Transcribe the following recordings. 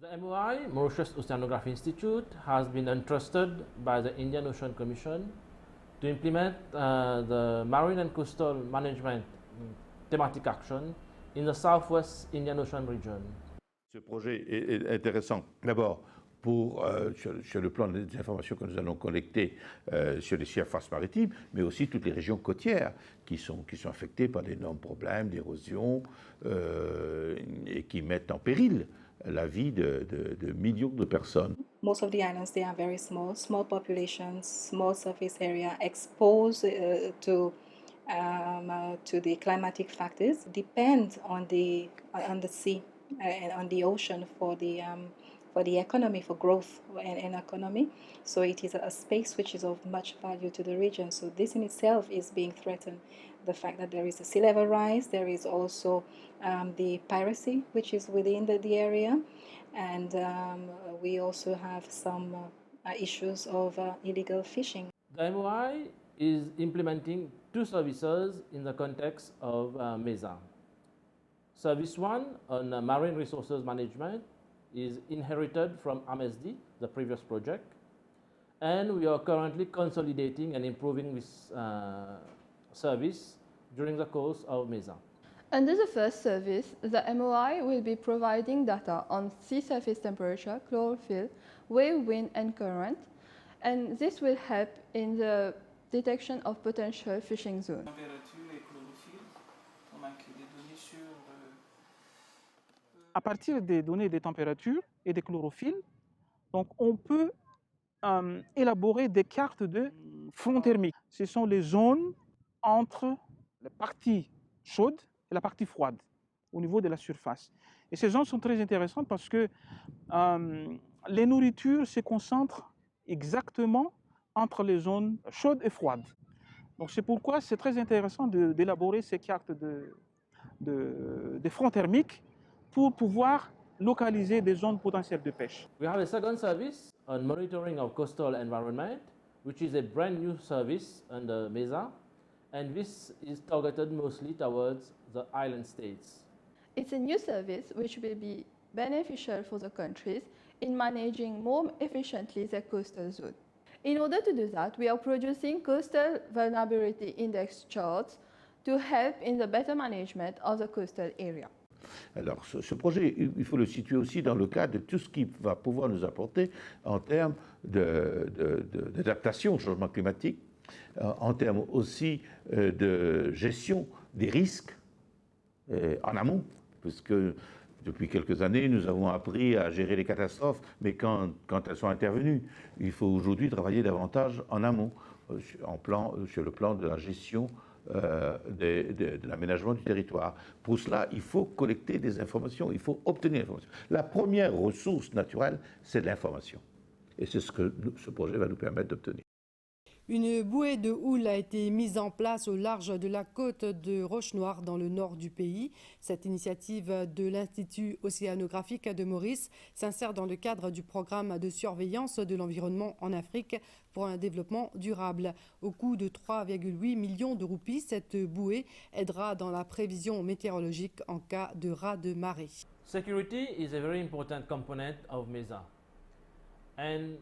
The MOI, Mauritius Oceanography Institute, has been entrusted by the Indian Ocean Commission to implement the marine and coastal management thematic action in the Southwest Indian Ocean region. Ce projet est intéressant. D'abord, sur le plan des informations que nous allons collecter sur les surfaces maritimes, mais aussi toutes les régions côtières qui sont affectées par d'énormes problèmes d'érosion et qui mettent en péril la vie de millions de personnes. Most of the islands, they are very small populations, small surface area, exposed to the climatic factors, depend on the sea and on the ocean for the economy, for growth and economy. So it is a space which is of much value to the region. So this in itself is being threatened. The fact that there is a sea level rise, there is also the piracy which is within the area, and we also have some issues of illegal fishing. The MOI is implementing two services in the context of MESA. Service 1 on marine resources management is inherited from AMSD, the previous project, and we are currently consolidating and improving this service during the course of MESA. Under the first service, the MOI will be providing data on sea surface temperature, chlorophyll, wave, wind, and current, and this will help in the detection of potential fishing zones. À partir des données des températures et des chlorophylles, donc on peut élaborer des cartes de front thermique. Ce sont les zones entre la partie chaude et la partie froide au niveau de la surface. Et ces zones sont très intéressantes parce que les nourritures se concentrent exactement entre les zones chaudes et froides. Donc c'est pourquoi c'est très intéressant d'élaborer ces cartes de front thermique pour pouvoir localiser des zones potentielles de pêche. We have a second service on monitoring of coastal environment, which is a brand new service under MESA, and this is targeted mostly towards the island states. It's a new service which will be beneficial for the countries in managing more efficiently their coastal zone. In order to do that, we are producing coastal vulnerability index charts to help in the better management of the coastal area. Alors, ce projet, il faut le situer aussi dans le cadre de tout ce qui va pouvoir nous apporter en termes d'adaptation au changement climatique, en termes aussi de gestion des risques en amont, puisque depuis quelques années, nous avons appris à gérer les catastrophes, mais quand elles sont intervenues, il faut aujourd'hui travailler davantage en amont, sur le plan de la gestion de l'aménagement du territoire. Pour cela, il faut collecter des informations, il faut obtenir des informations. La première ressource naturelle, c'est l'information. Et c'est ce que ce projet va nous permettre d'obtenir. Une bouée de houle a été mise en place au large de la côte de Roche-Noire dans le nord du pays. Cette initiative de l'Institut océanographique de Maurice s'insère dans le cadre du programme de surveillance de l'environnement en Afrique pour un développement durable. Au coût de 3,8 millions de roupies, cette bouée aidera dans la prévision météorologique en cas de raz de marée. Security is a very important component of MESA. And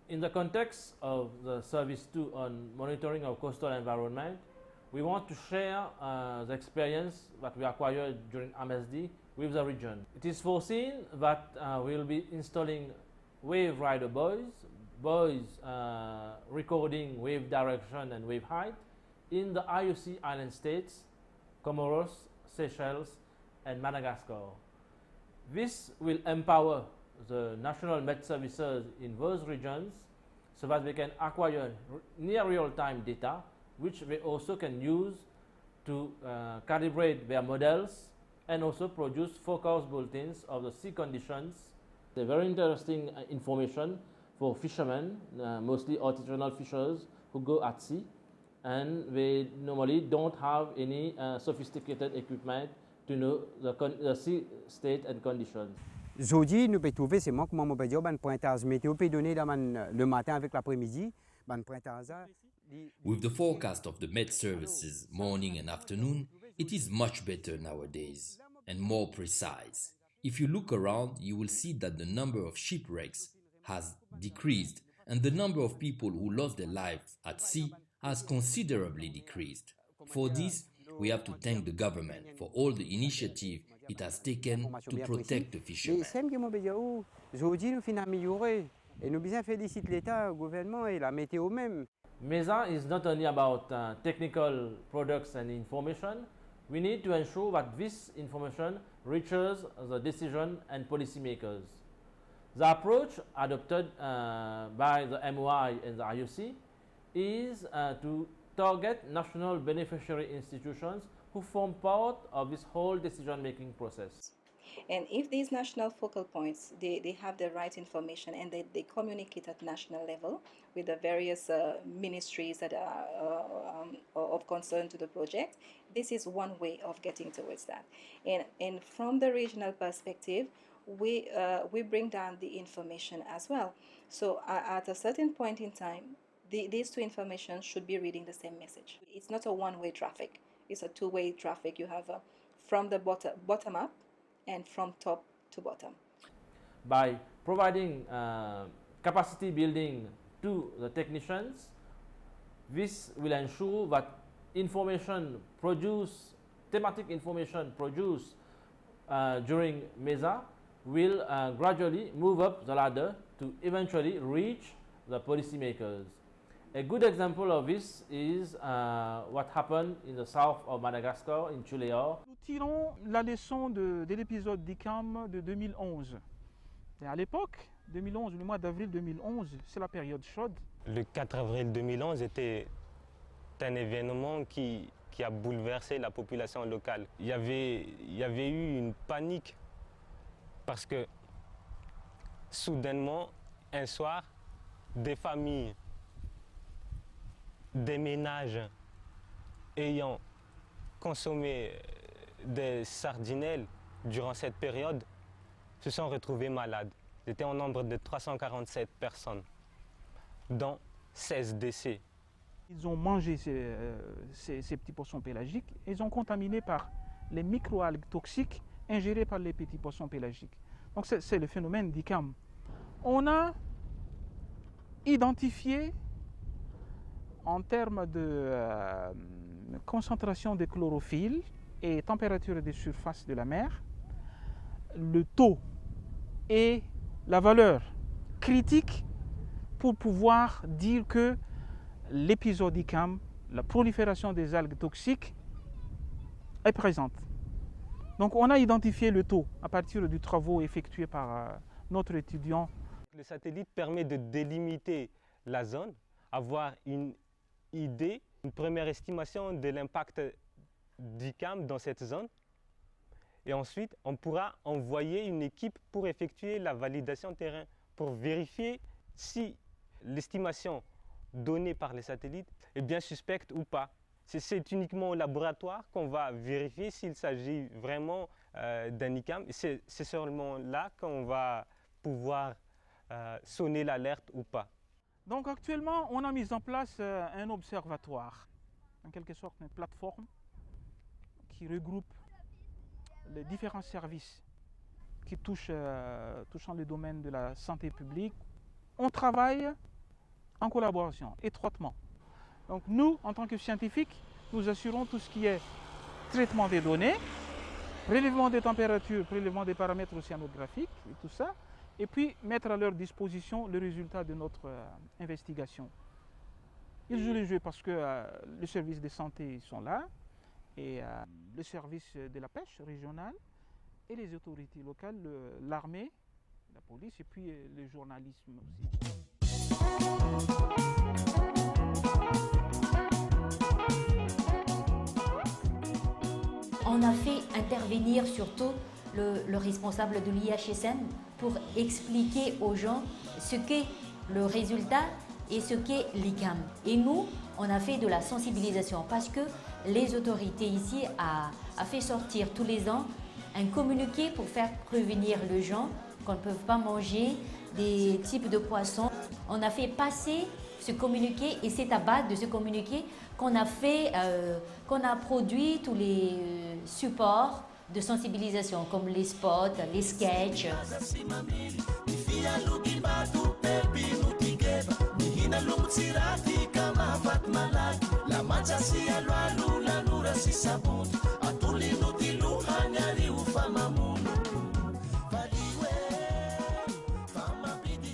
in the context of the Service 2 on monitoring of coastal environment, we want to share the experience that we acquired during AMSD with the region. It is foreseen that we will be installing wave rider buoys recording wave direction and wave height in the IOC island states, Comoros, Seychelles, and Madagascar. This will empower the national Met services in those regions so that they can acquire near real-time data, which they also can use to calibrate their models and also produce forecast bulletins of the sea conditions. They're very interesting information for fishermen, mostly artisanal fishers who go at sea, and they normally don't have any sophisticated equipment to know the sea state and conditions. Aujourd'hui, nous pouvons trouver, c'est moi comment on peut dire, un pointage météo peut donner le matin avec l'après-midi, un pointage. With the forecast of the Met services morning and afternoon, it is much better nowadays and more precise. If you look around, you will see that the number of shipwrecks has decreased and the number of people who lost their lives at sea has considerably decreased. For this, we have to thank the government for all the initiative it has taken to protect the fishermen. Aujourd'hui, nous finissons amélioré et nous bien féliciter l'État, le gouvernement et la météo même. MESA is not only about technical products and information. We need to ensure that this information reaches the decision and policymakers. The approach adopted by the MOI and the IOC is to target national beneficiary institutions who form part of this whole decision-making process. And if these national focal points, they have the right information and they communicate at national level with the various ministries that are of concern to the project, this is one way of getting towards that. And from the regional perspective, we bring down the information as well. So at a certain point in time, these two information should be reading the same message. It's not a one-way traffic. It's a two-way traffic. You have from the bottom up and from top to bottom. By providing capacity building to the technicians, this will ensure that thematic information produced during MESA will gradually move up the ladder to eventually reach the policymakers. A good example of this is what happened in the south of Madagascar, in Chuléor. Nous tirons la leçon de l'épisode d'ICAM de 2011. Et à l'époque, 2011, le mois d'avril 2011, c'est la période chaude. Le 4 avril 2011 était un événement qui a bouleversé la population locale. Il y avait eu une panique parce que soudainement, un soir, des familles, des ménages ayant consommé des sardinelles durant cette période se sont retrouvés malades. Ils étaient en nombre de 347 personnes, dont 16 décès. Ils ont mangé ces petits poissons pélagiques et ils ont contaminé par les microalgues toxiques ingérées par les petits poissons pélagiques. Donc c'est le phénomène d'ICAM. On a identifié en termes de concentration de chlorophylle et température des surfaces de la mer, le taux et la valeur critique pour pouvoir dire que l'épisode ICAM, la prolifération des algues toxiques, est présente. Donc on a identifié le taux à partir des travaux effectués par notre étudiant. Le satellite permet de délimiter la zone, avoir une idée, une première estimation de l'impact d'ICAM dans cette zone. Et ensuite, on pourra envoyer une équipe pour effectuer la validation terrain, pour vérifier si l'estimation donnée par les satellites est bien suspecte ou pas. C'est uniquement au laboratoire qu'on va vérifier s'il s'agit vraiment d'un ICAM. C'est seulement là qu'on va pouvoir sonner l'alerte ou pas. Donc actuellement, on a mis en place un observatoire, en quelque sorte une plateforme qui regroupe les différents services qui touchant le domaine de la santé publique. On travaille en collaboration, étroitement. Donc nous, en tant que scientifiques, nous assurons tout ce qui est traitement des données, prélèvement des températures, prélèvement des paramètres océanographiques et tout ça, et puis mettre à leur disposition le résultat de notre investigation. Ils jouent le jeu parce que le service de santé sont là, et le service de la pêche régionale, et les autorités locales, l'armée, la police, et puis le journalisme aussi. On a fait intervenir surtout le responsable de l'IHSN pour expliquer aux gens ce qu'est le résultat et ce qu'est l'ICAM. Et nous, on a fait de la sensibilisation parce que les autorités ici a fait sortir tous les ans un communiqué pour faire prévenir les gens qu'on ne peut pas manger des types de poissons. On a fait passer ce communiqué et c'est à base de ce communiqué qu'on a produit tous les supports de sensibilisation comme les spots, les sketchs.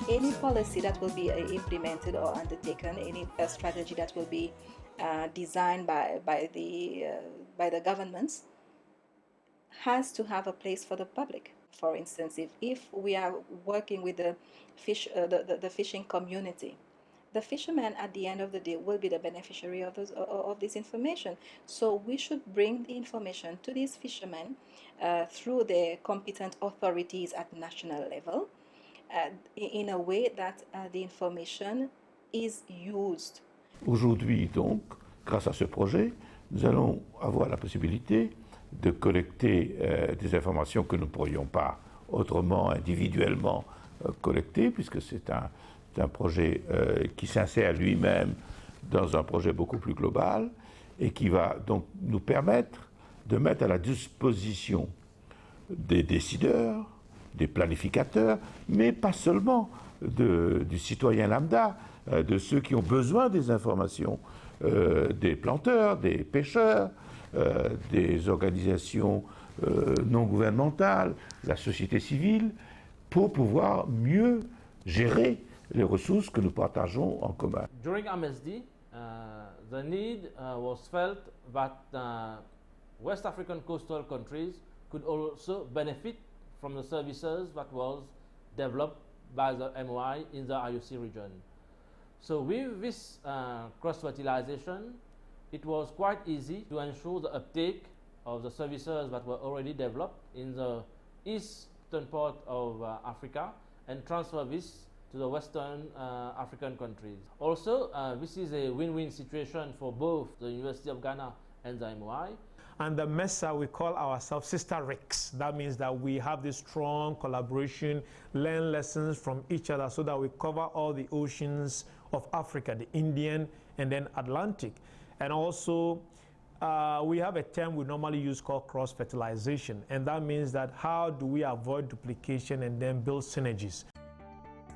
Any policy that will be implemented or undertaken, any strategy that will be designed by the governments has to have a place for the public. For instance, if we are working with the fishing community, the fishermen at the end of the day will be the beneficiary of this information. So we should bring the information to these fishermen through the competent authorities at national level in a way that the information is used. Aujourd'hui, donc, grâce à ce projet, nous allons avoir la possibilité de collecter des informations que nous ne pourrions pas autrement, individuellement collecter, puisque c'est un projet qui s'insère lui-même dans un projet beaucoup plus global et qui va donc nous permettre de mettre à la disposition des décideurs, des planificateurs, mais pas seulement du citoyen lambda, de ceux qui ont besoin des informations, des planteurs, des pêcheurs, des organisations non gouvernementales, la société civile, pour pouvoir mieux gérer les ressources que nous partageons en commun. During MSD, the need was felt that West African coastal countries could also benefit from the services that was developed by the MOI in the IOC region. So with this cross-fertilization, it was quite easy to ensure the uptake of the services that were already developed in the eastern part of Africa and transfer this to the Western African countries. Also, this is a win-win situation for both the University of Ghana and the MOI. And the MESA, we call ourselves sister RICs. That means that we have this strong collaboration, learn lessons from each other so that we cover all the oceans of Africa, the Indian and then Atlantic. And also, we have a term we normally use called cross-fertilization. And that means that how do we avoid duplication and then build synergies?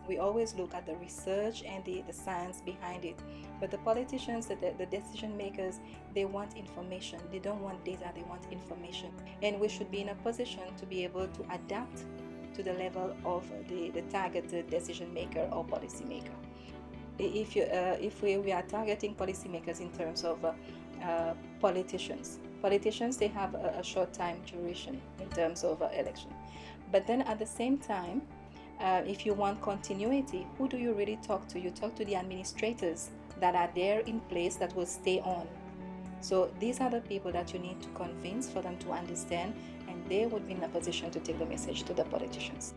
We always look at the research and the science behind it. But the politicians, the decision makers, they want information. They don't want data, they want information. And we should be in a position to be able to adapt to the level of the targeted decision maker or policy maker. If we are targeting policymakers in terms of politicians, they have a short time duration in terms of election. But then at the same time, if you want continuity, who do you really talk to? You talk to the administrators that are there in place that will stay on. So these are the people that you need to convince for them to understand, and they would be in a position to take the message to the politicians.